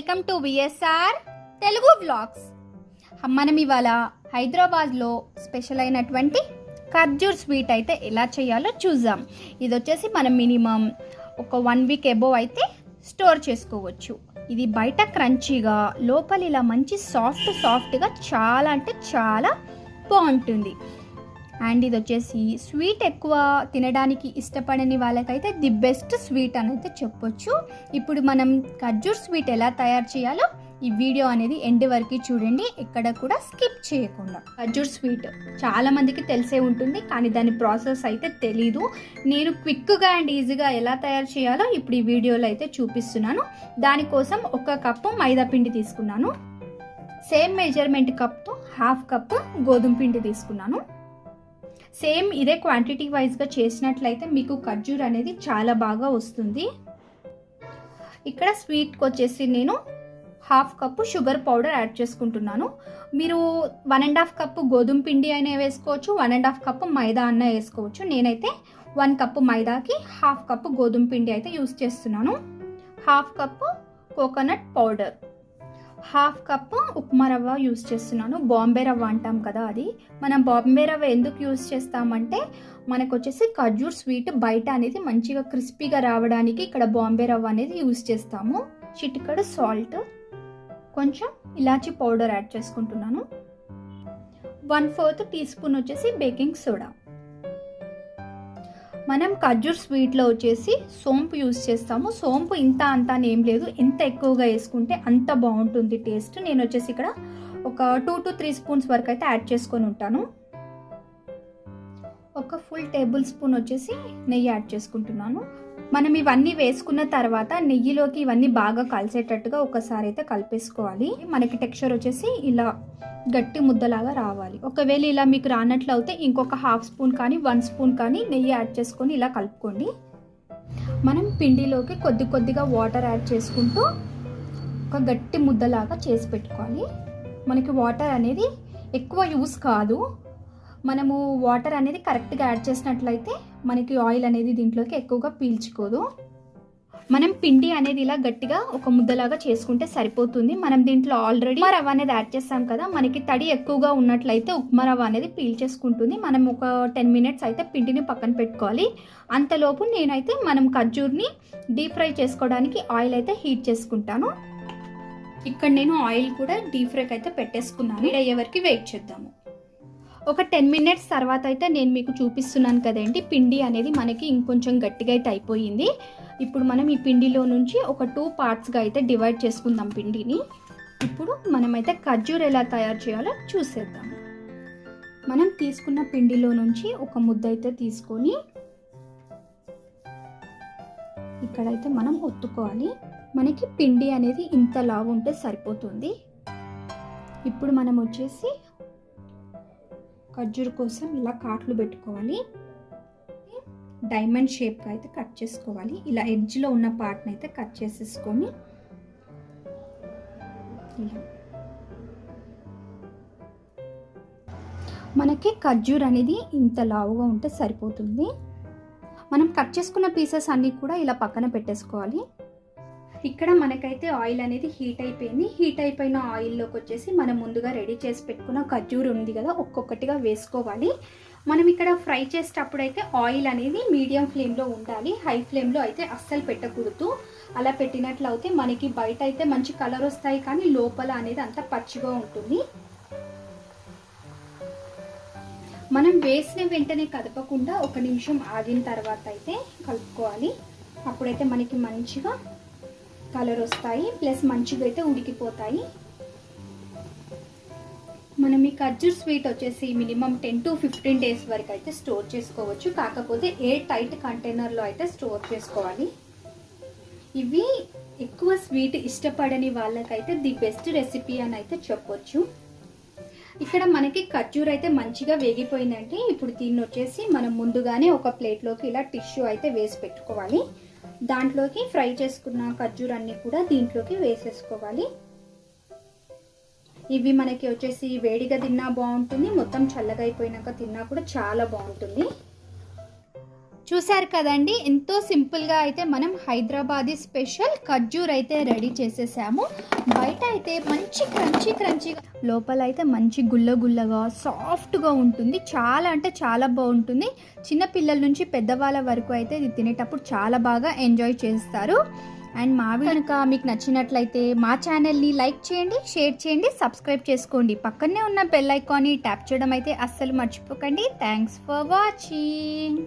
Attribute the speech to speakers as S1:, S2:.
S1: Welcome to VSR Telugu vlogs. మనం ఇవాళ హైదరాబాద్లో స్పెషల్ అయినటువంటి ఖర్జూర్ స్వీట్ అయితే ఎలా చేయాలో చూద్దాం. ఇది వచ్చేసి మనం మినిమం ఒక 1 వీక్ అబోవ్ అయితే స్టోర్ చేసుకోవచ్చు. ఇది బయట క్రంచీగా లోపల ఇలా మంచి సాఫ్ట్గా చాలా అంటే చాలా బాగుంటుంది. అండ్ ఇది వచ్చేసి స్వీట్ ఎక్కువ తినడానికి ఇష్టపడని వాళ్ళకైతే ది బెస్ట్ స్వీట్ అని అయితే చెప్పొచ్చు. ఇప్పుడు మనం ఖర్జూర్ స్వీట్ ఎలా తయారు చేయాలో ఈ వీడియో అనేది ఎండ్ వరకు చూడండి, ఎక్కడ కూడా స్కిప్ చేయకుండా. ఖర్జూర్ స్వీట్ చాలా మందికి తెలిసే ఉంటుంది, కానీ దాని ప్రాసెస్ అయితే తెలీదు. నేను క్విక్గా అండ్ ఈజీగా ఎలా తయారు చేయాలో ఇప్పుడు ఈ వీడియోలో అయితే చూపిస్తున్నాను. దానికోసం 1 కప్పు మైదా పిండి తీసుకున్నాను. సేమ్ మెజర్మెంట్ కప్తో 1/2 కప్పు గోధుమ పిండి తీసుకున్నాను. సేమ్ ఇదే క్వాంటిటీ వైజ్గా చేసినట్లయితే మీకు ఖర్జూర్ అనేది చాలా బాగా వస్తుంది. ఇక్కడ స్వీట్కి వచ్చేసి నేను 1/2 కప్పు షుగర్ పౌడర్ యాడ్ చేసుకుంటున్నాను. మీరు 1.5 కప్పు గోధుమ పిండి అయినా వేసుకోవచ్చు, 1.5 కప్పు మైదా అన్న వేసుకోవచ్చు. నేనైతే 1 కప్పు మైదాకి 1/2 కప్పు గోధుమ పిండి అయితే యూస్ చేస్తున్నాను. 1/2 cup coconut powder, 1/2 cup upma రవ్వ యూస్ చేస్తున్నాను. బాంబే రవ్వ అంటాం కదా, అది మనం బాంబే రవ్వ ఎందుకు యూస్ చేస్తామంటే మనకు వచ్చేసి ఖర్జూర్ స్వీట్ బయట అనేది మంచిగా క్రిస్పీగా రావడానికి ఇక్కడ బాంబే రవ్వ అనేది యూస్ చేస్తాము. చిటికెడు సాల్ట్, కొంచెం ఇలాచీ పౌడర్ యాడ్ చేసుకుంటున్నాను. 1/4 టీ స్పూన్ వచ్చేసి బేకింగ్ సోడా. మనం ఖర్జూర్ స్వీట్లో వచ్చేసి సోంపు యూస్ చేస్తాము. సోంపు ఇంత అంత అని ఏం లేదు, ఎంత ఎక్కువగా వేసుకుంటే అంత బాగుంటుంది టేస్ట్. నేను వచ్చేసి ఇక్కడ ఒక 2 to 3 స్పూన్స్ వరకు అయితే యాడ్ చేసుకొని ఉంటాను. ఒక ఫుల్ టేబుల్ స్పూన్ వచ్చేసి నెయ్యి యాడ్ చేసుకుంటున్నాను. మనం ఇవన్నీ వేసుకున్న తర్వాత నెయ్యిలోకి ఇవన్నీ బాగా కలిసేటట్టుగా ఒకసారి అయితే కలిపేసుకోవాలి. మనకి టెక్స్చర్ వచ్చేసి ఇలా గట్టి ముద్దలాగా రావాలి. ఒకవేళ ఇలా మీకు రానట్లు అయితే ఇంకొక 1/2 స్పూన్ కానీ 1 స్పూన్ కానీ నెయ్యి యాడ్ చేసుకొని ఇలా కలుపుకోండి. మనం పిండిలోకి కొద్దిగా వాటర్ యాడ్ చేసుకుంటూ ఒక గట్టి ముద్దలాగా చేసి పెట్టుకోవాలి. మనకి వాటర్ అనేది ఎక్కువ యూస్ కాదు, మనము వాటర్ అనేది కరెక్ట్గా యాడ్ చేసినట్లయితే మనకి ఆయిల్ అనేది దీంట్లోకి ఎక్కువగా పీల్చుకోదు. మనం పిండి అనేది ఇలా గట్టిగా ఒక ముద్దలాగా చేసుకుంటే సరిపోతుంది. మనం దీంట్లో ఆల్రెడీ ఉప్మా రవ్వ అనేది యాడ్ చేస్తాం కదా, మనకి తడి ఎక్కువగా ఉన్నట్లయితే ఉప్మా రవ్వ అనేది పీల్చేసుకుంటుంది. మనం ఒక 10 మినిట్స్ అయితే పిండిని పక్కన పెట్టుకోవాలి. అంతలోపు నేనైతే మనం ఖర్జూర్ని డీప్ ఫ్రై చేసుకోవడానికి ఆయిల్ అయితే హీట్ చేసుకుంటాను. ఇక్కడ నేను ఆయిల్ కూడా డీప్ ఫ్రైకి అయితే పెట్టేసుకున్నాను. హీట్ అయ్యే వరకు వెయిట్ చేద్దాము. ఒక 10 మినిట్స్ తర్వాత అయితే నేను మీకు చూపిస్తున్నాను కదండి, పిండి అనేది మనకి ఇంకొంచెం గట్టిగా అయితే అయిపోయింది. ఇప్పుడు మనం ఈ పిండిలో నుంచి ఒక 2 పార్ట్స్గా అయితే డివైడ్ చేసుకుందాం పిండిని. ఇప్పుడు మనమైతే ఖర్జూర్ ఎలా తయారు చేయాలో చూసేద్దాం. మనం తీసుకున్న పిండిలో నుంచి ఒక ముద్ద అయితే తీసుకొని ఇక్కడైతే మనం ఒత్తుకోవాలి. మనకి పిండి అనేది ఇంత లావు ఉంటే సరిపోతుంది. ఇప్పుడు మనం వచ్చేసి ఖర్జూర్ కోసం ఇలా కాట్లు పెట్టుకోవాలి. డైమండ్ షేప్గా అయితే కట్ చేసుకోవాలి. ఇలా ఎడ్జ్లో ఉన్న పార్ట్ని అయితే కట్ చేసేసుకొని ఇలా మనకి ఖర్జూర్ అనేది ఇంత లావుగా ఉంటే సరిపోతుంది. మనం కట్ చేసుకున్న పీసెస్ అన్నీ కూడా ఇలా పక్కన పెట్టేసుకోవాలి. ఇక్కడ మనకైతే ఆయిల్ అనేది హీట్ అయిపోయింది. హీట్ అయిపోయిన ఆయిల్లోకి వచ్చేసి మనం ముందుగా రెడీ చేసి పెట్టుకున్న ఖర్జూర్ ఉంది కదా, ఒక్కొక్కటిగా వేసుకోవాలి. మనం ఇక్కడ ఫ్రై చేసేటప్పుడు అయితే ఆయిల్ అనేది మీడియం ఫ్లేమ్లో ఉండాలి, హై ఫ్లేమ్లో అయితే అస్సలు పెట్టకూడదు. అలా పెట్టినట్లయితే మనకి బయట అయితే మంచి కలర్ వస్తాయి, కానీ లోపల అనేది అంత పచ్చిగా ఉంటుంది. మనం వేసిన వెంటనే కదపకుండా 1 నిమిషం ఆగిన తర్వాత అయితే కలుపుకోవాలి. అప్పుడైతే మనకి మంచిగా కలర్ వస్తాయి, ప్లస్ మంచిగా అయితే ఉడికిపోతాయి. మనం ఈ ఖర్జూర్ స్వీట్ వచ్చేసి మినిమం 10 to 15 డేస్ వరకు అయితే స్టోర్ చేసుకోవచ్చు. కాకపోతే టైట్ కంటైనర్లో అయితే స్టోర్ చేసుకోవాలి. ఇవి ఎక్కువ స్వీట్ ఇష్టపడని వాళ్ళకైతే ది బెస్ట్ రెసిపీ అని అయితే చెప్పొచ్చు. ఇక్కడ మనకి ఖర్జూర్ అయితే మంచిగా వేగిపోయిందంటే ఇప్పుడు దీన్ని వచ్చేసి మనం ముందుగానే ఒక ప్లేట్లోకి ఇలా టిష్యూ అయితే వేసి పెట్టుకోవాలి. దాంట్లోకి ఫ్రై చేసుకున్న ఖర్జూర్ అన్ని కూడా దీంట్లోకి వేసేసుకోవాలి. ఇవి మనకి వచ్చేసి వేడిగా తిన్నా బాగుంటుంది, మొత్తం చల్లగా అయిపోయినాక తిన్నా కూడా చాలా బాగుంటుంది. చూశారు కదండి, ఎంతో సింపుల్గా అయితే మనం హైదరాబాదీ స్పెషల్ ఖర్జూర్ అయితే రెడీ చేసేసాము. బయట అయితే మంచి క్రంచీగా, లోపల అయితే మంచి గుల్లగా సాఫ్ట్గా ఉంటుంది. చాలా అంటే చాలా బాగుంటుంది. చిన్నపిల్లల నుంచి పెద్దవాళ్ళ వరకు అయితే ఇది తినేటప్పుడు చాలా బాగా ఎంజాయ్ చేస్తారు. అండ్ మా కనుక మీకు నచ్చినట్లయితే మా ఛానల్ని లైక్ చేయండి, షేర్ చేయండి, సబ్స్క్రైబ్ చేసుకోండి. పక్కనే ఉన్న బెల్ ఐకాన్ని ట్యాప్ చేయడం అయితే అస్సలు మర్చిపోకండి. Thanks for watching.